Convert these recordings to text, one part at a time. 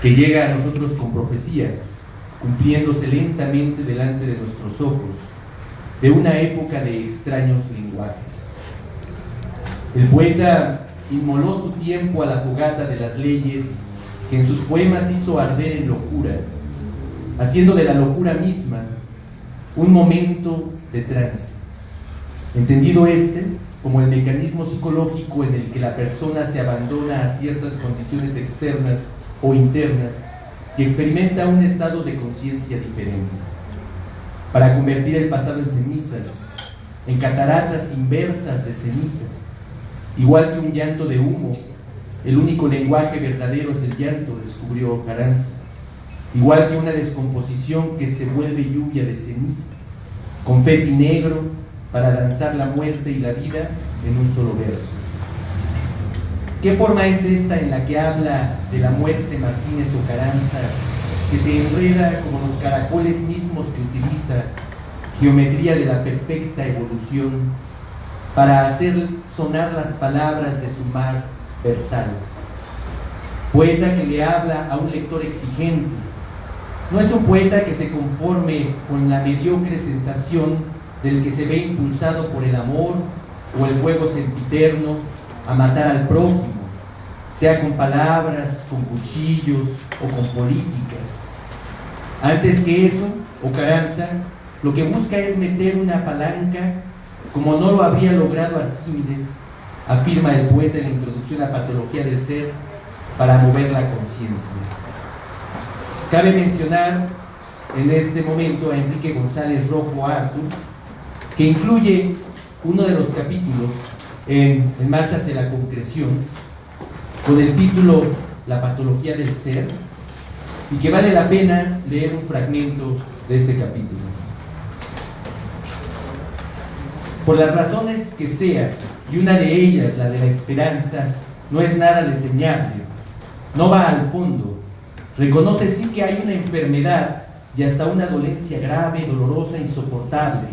que llega a nosotros con profecía, cumpliéndose lentamente delante de nuestros ojos, de una época de extraños lenguajes. El poeta inmoló su tiempo a la fogata de las leyes que en sus poemas hizo arder en locura, haciendo de la locura misma un momento de trance, entendido como el mecanismo psicológico en el que la persona se abandona a ciertas condiciones externas o internas y experimenta un estado de conciencia diferente, para convertir el pasado en cenizas, en cataratas inversas de ceniza. Igual que un llanto de humo, el único lenguaje verdadero es el llanto, descubrió Carranza. Igual que una descomposición que se vuelve lluvia de ceniza, confeti negro para lanzar la muerte y la vida en un solo verso. ¿Qué forma es esta en la que habla de la muerte Martínez o Carranza, que se enreda como los caracoles mismos que utiliza, geometría de la perfecta evolución, para hacer sonar las palabras de su mar versal? Poeta que le habla a un lector exigente. No es un poeta que se conforme con la mediocre sensación del que se ve impulsado por el amor o el fuego sempiterno a matar al prójimo, sea con palabras, con cuchillos o con políticas. Antes que eso, o Carranza, lo que busca es meter una palanca, como no lo habría logrado Arquímedes, afirma el poeta en la introducción a Patología del Ser, para mover la conciencia. Cabe mencionar en este momento a Enrique González Rojo Artur, que incluye uno de los capítulos en Marcha hacia la concreción, con el título La patología del ser, y que vale la pena leer un fragmento de este capítulo. Por las razones que sea, y una de ellas, la de la esperanza, no es nada desdeñable, no va al fondo, reconoce sí que hay una enfermedad y hasta una dolencia grave, dolorosa, insoportable,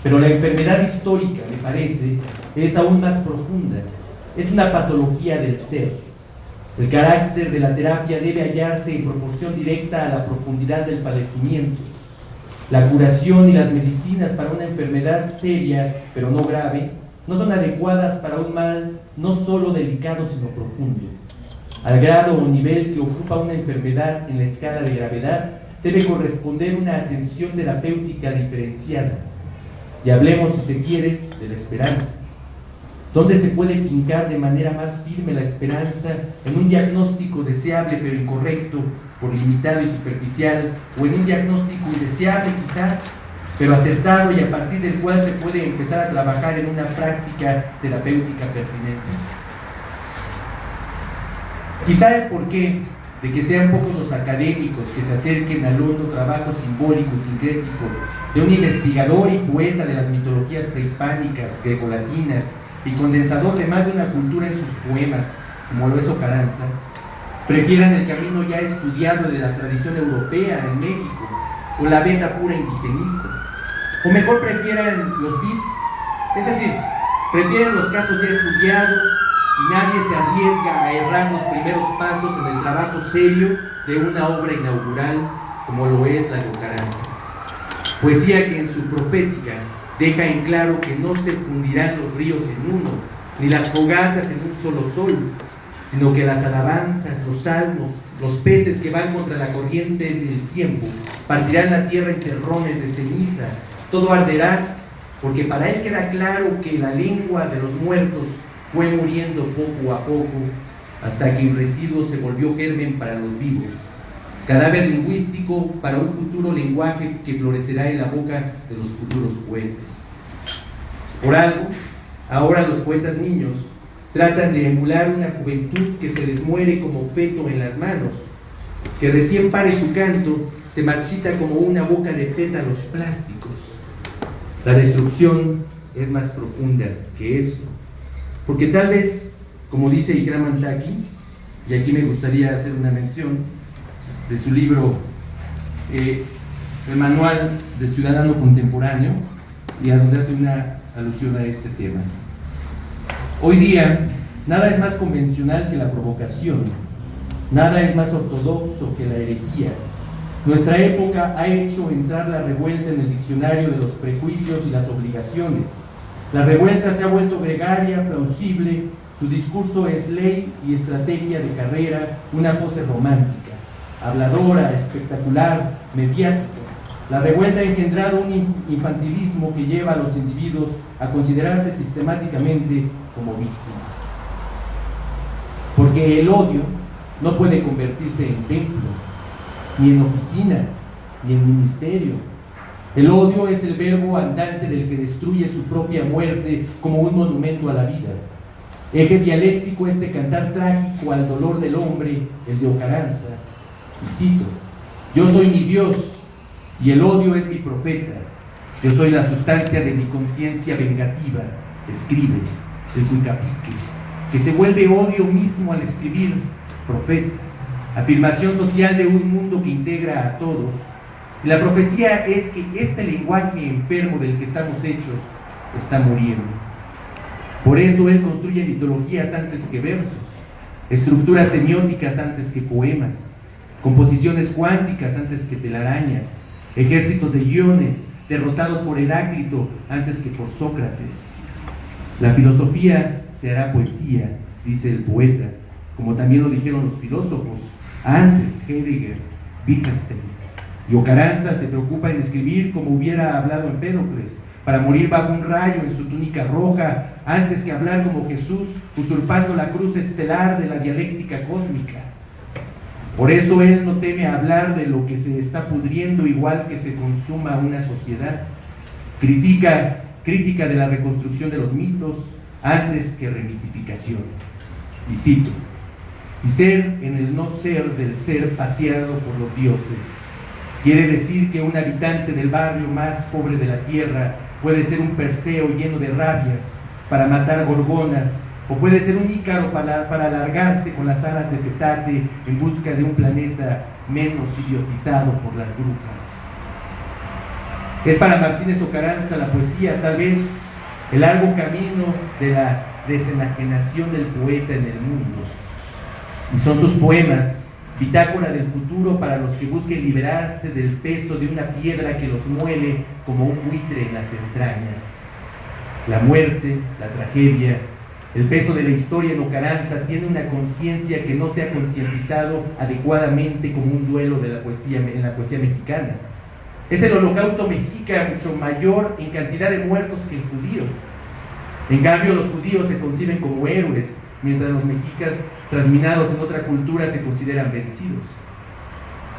pero la enfermedad histórica, me parece, es aún más profunda, es una patología del ser. El carácter de la terapia debe hallarse en proporción directa a la profundidad del padecimiento. La curación y las medicinas para una enfermedad seria, pero no grave, no son adecuadas para un mal no solo delicado, sino profundo. Al grado o nivel que ocupa una enfermedad en la escala de gravedad, debe corresponder una atención terapéutica diferenciada. Y hablemos, si se quiere, de la esperanza. ¿Dónde se puede fincar de manera más firme la esperanza en un diagnóstico deseable pero incorrecto, por limitado y superficial, o en un diagnóstico indeseable quizás, pero acertado y a partir del cual se puede empezar a trabajar en una práctica terapéutica pertinente? Quizá el porqué de que sean pocos los académicos que se acerquen al hondo trabajo simbólico y sincrético de un investigador y poeta de las mitologías prehispánicas, grecolatinas, y condensador de más de una cultura en sus poemas, como lo es Carranza, prefieran el camino ya estudiado de la tradición europea en México, o la veda pura indigenista, o mejor prefieran los beats, es decir, prefieren los casos ya estudiados, y nadie se arriesga a errar los primeros pasos en el trabajo serio de una obra inaugural como lo es la de Carranza. Poesía que en su profética deja en claro que no se fundirán los ríos en uno, ni las fogatas en un solo sol, sino que las alabanzas, los salmos, los peces que van contra la corriente del tiempo, partirán la tierra en terrones de ceniza, todo arderá, porque para él queda claro que la lengua de los muertos fue muriendo poco a poco, hasta que el residuo se volvió germen para los vivos, cadáver lingüístico para un futuro lenguaje que florecerá en la boca de los futuros poetas. Por algo, ahora los poetas niños tratan de emular una juventud que se les muere como feto en las manos, que recién pare su canto, se marchita como una boca de pétalos plásticos. La destrucción es más profunda que eso, porque tal vez, como dice Ikram Antaki, y aquí me gustaría hacer una mención de su libro El Manual del Ciudadano Contemporáneo, y a donde hace una alusión a este tema. Hoy día, nada es más convencional que la provocación, Nada es más ortodoxo que la herejía. Nuestra época ha hecho entrar la revuelta en el diccionario de los prejuicios y las obligaciones. La revuelta se ha vuelto gregaria, plausible, su discurso es ley y estrategia de carrera, una pose romántica, habladora, espectacular, mediática. La revuelta ha engendrado un infantilismo que lleva a los individuos a considerarse sistemáticamente como víctimas. Porque el odio no puede convertirse en templo, ni en oficina, ni en ministerio. El odio es el verbo andante del que destruye su propia muerte como un monumento a la vida. Eje dialéctico este cantar trágico al dolor del hombre, el de Ocaranza. Y cito: yo soy mi Dios y el odio es mi profeta. Yo soy la sustancia de mi conciencia vengativa, escribe el Cuicapique, que se vuelve odio mismo al escribir, profeta, afirmación social de un mundo que integra a todos. Y la profecía es que este lenguaje enfermo del que estamos hechos está muriendo. Por eso él construye mitologías antes que versos, estructuras semióticas antes que poemas, composiciones cuánticas antes que telarañas, ejércitos de guiones derrotados por Heráclito antes que por Sócrates. La filosofía se hará poesía, dice el poeta, como también lo dijeron los filósofos, antes Heidegger, Wittgenstein. Y Ocaranza se preocupa en escribir como hubiera hablado Empédocles, para morir bajo un rayo en su túnica roja, antes que hablar como Jesús, usurpando la cruz estelar de la dialéctica cósmica. Por eso él no teme hablar de lo que se está pudriendo igual que se consuma una sociedad. Crítica de la reconstrucción de los mitos antes que remitificación. Y cito: y ser en el no ser del ser pateado por los dioses. Quiere decir que un habitante del barrio más pobre de la tierra puede ser un Perseo lleno de rabias para matar gorgonas, o puede ser un Ícaro para alargarse con las alas de petate en busca de un planeta menos idiotizado por las brujas. Es para Martínez Ocaranza la poesía, tal vez, el largo camino de la desenajenación del poeta en el mundo. Y son sus poemas bitácora del futuro para los que busquen liberarse del peso de una piedra que los muele como un buitre en las entrañas. La muerte, la tragedia, el peso de la historia en Ocaranza tiene una conciencia que no se ha concientizado adecuadamente como un duelo de la poesía, en la poesía mexicana. Es el holocausto mexica mucho mayor en cantidad de muertos que el judío. En cambio, los judíos se conciben como héroes, mientras los mexicas, trasminados en otra cultura, se consideran vencidos.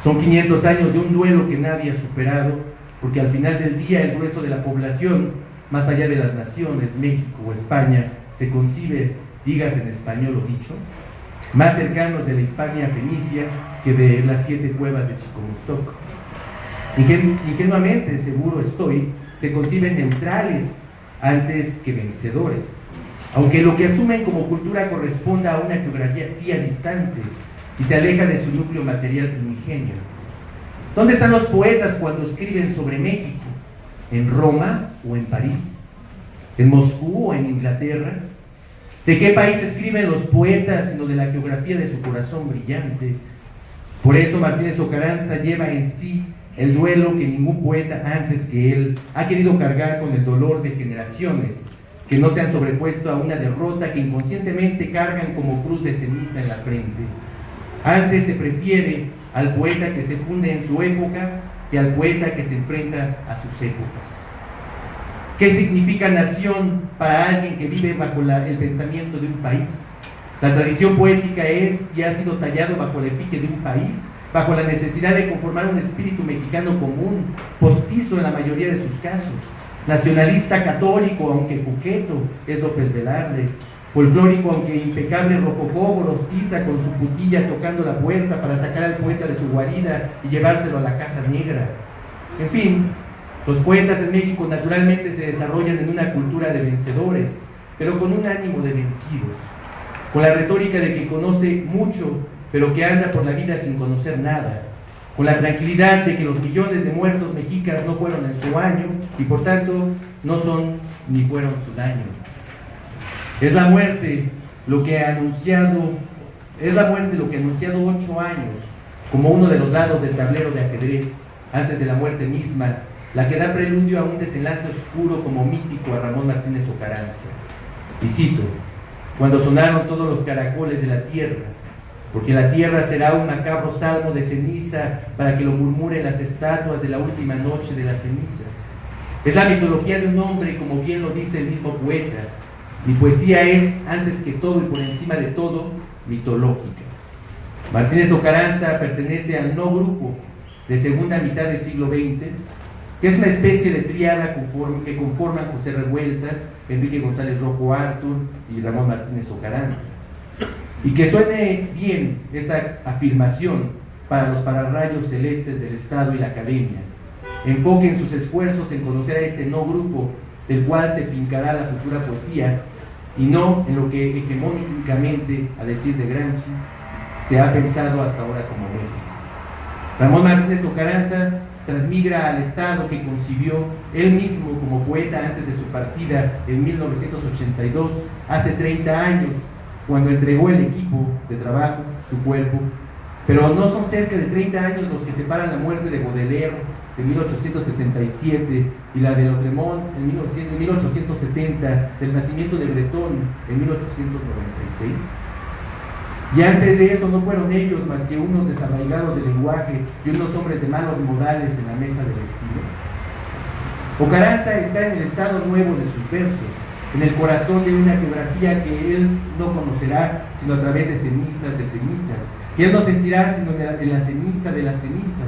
Son 500 años de un duelo que nadie ha superado, porque al final del día el grueso de la población, más allá de las naciones, México o España, se concibe, digas en español o dicho, más cercanos de la Hispania fenicia que de las 7 cuevas de Chicomostoc. Ingenuamente, seguro estoy, se conciben neutrales antes que vencedores, aunque lo que asumen como cultura corresponda a una geografía distante y se aleja de su núcleo material primigenio. ¿Dónde están los poetas cuando escriben sobre México? ¿En Roma o en París? ¿En Moscú o en Inglaterra? ¿De qué país escriben los poetas sino de la geografía de su corazón brillante? Por eso Martínez Ocaranza lleva en sí el duelo que ningún poeta antes que él ha querido cargar con el dolor de generaciones que no se han sobrepuesto a una derrota que inconscientemente cargan como cruz de ceniza en la frente. Antes se prefiere al poeta que se funde en su época que al poeta que se enfrenta a sus épocas. ¿Qué significa nación para alguien que vive bajo el pensamiento de un país? La tradición poética es y ha sido tallado bajo la efigie de un país, bajo la necesidad de conformar un espíritu mexicano común, postizo en la mayoría de sus casos, nacionalista católico, aunque coqueto, es López Velarde, folclórico, aunque impecable rococó, Gorostiza con su putilla tocando la puerta para sacar al poeta de su guarida y llevárselo a la Casa Negra. En fin, los poetas en México naturalmente se desarrollan en una cultura de vencedores, pero con un ánimo de vencidos, con la retórica de que conoce mucho, pero que anda por la vida sin conocer nada, con la tranquilidad de que los millones de muertos mexicas no fueron en su año y por tanto no son ni fueron su daño. Es la muerte lo que ha anunciado es la muerte lo que anunciado 8 años como uno de los lados del tablero de ajedrez, antes de la muerte misma, la que da preludio a un desenlace oscuro como mítico a Ramón Martínez Ocaranza. Y cito: cuando sonaron todos los caracoles de la tierra, porque la tierra será un macabro salmo de ceniza para que lo murmuren las estatuas de la última noche de la ceniza. Es la mitología de un hombre, como bien lo dice el mismo poeta. Mi poesía es, antes que todo y por encima de todo, mitológica. Martínez Ocaranza pertenece al no grupo de segunda mitad del siglo XX, que es una especie de tríada que conforman José Revueltas, Enrique González Rojo Artur y Ramón Martínez Ocaranza. Y que suene bien esta afirmación para los pararrayos celestes del Estado y la Academia. Enfoquen sus esfuerzos en conocer a este no grupo del cual se fincará la futura poesía, y no en lo que hegemónicamente, a decir de Gramsci, se ha pensado hasta ahora como México. Ramón Martínez Ocaranza transmigra al Estado que concibió él mismo como poeta antes de su partida en 1982, hace 30 años, cuando entregó el equipo de trabajo, su cuerpo. Pero no son cerca de 30 años los que separan la muerte de Baudelaire en 1867 y la de Lautréamont en 1870, del nacimiento de Breton en 1896. Y antes de eso no fueron ellos más que unos desarraigados del lenguaje y unos hombres de malos modales en la mesa del estilo. Ocaranza está en el estado nuevo de sus versos, en el corazón de una geografía que él no conocerá sino a través de cenizas, que él no sentirá sino en la ceniza de la ceniza,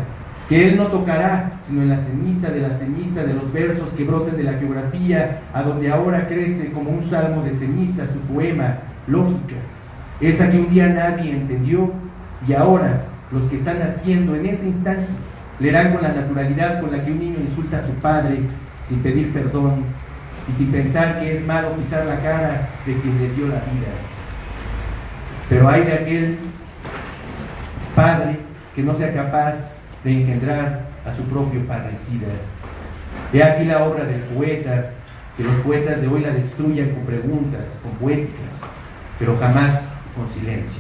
que él no tocará sino en la ceniza de los versos que broten de la geografía, a donde ahora crece como un salmo de ceniza su poema, Lógica, esa que un día nadie entendió, y ahora los que están naciendo en este instante leerán con la naturalidad con la que un niño insulta a su padre sin pedir perdón y sin pensar que es malo pisar la cara de quien le dio la vida. Pero hay de aquel padre que no sea capaz de engendrar a su propio parricida. He aquí la obra del poeta, que los poetas de hoy la destruyan con preguntas, con poéticas, pero jamás con silencio.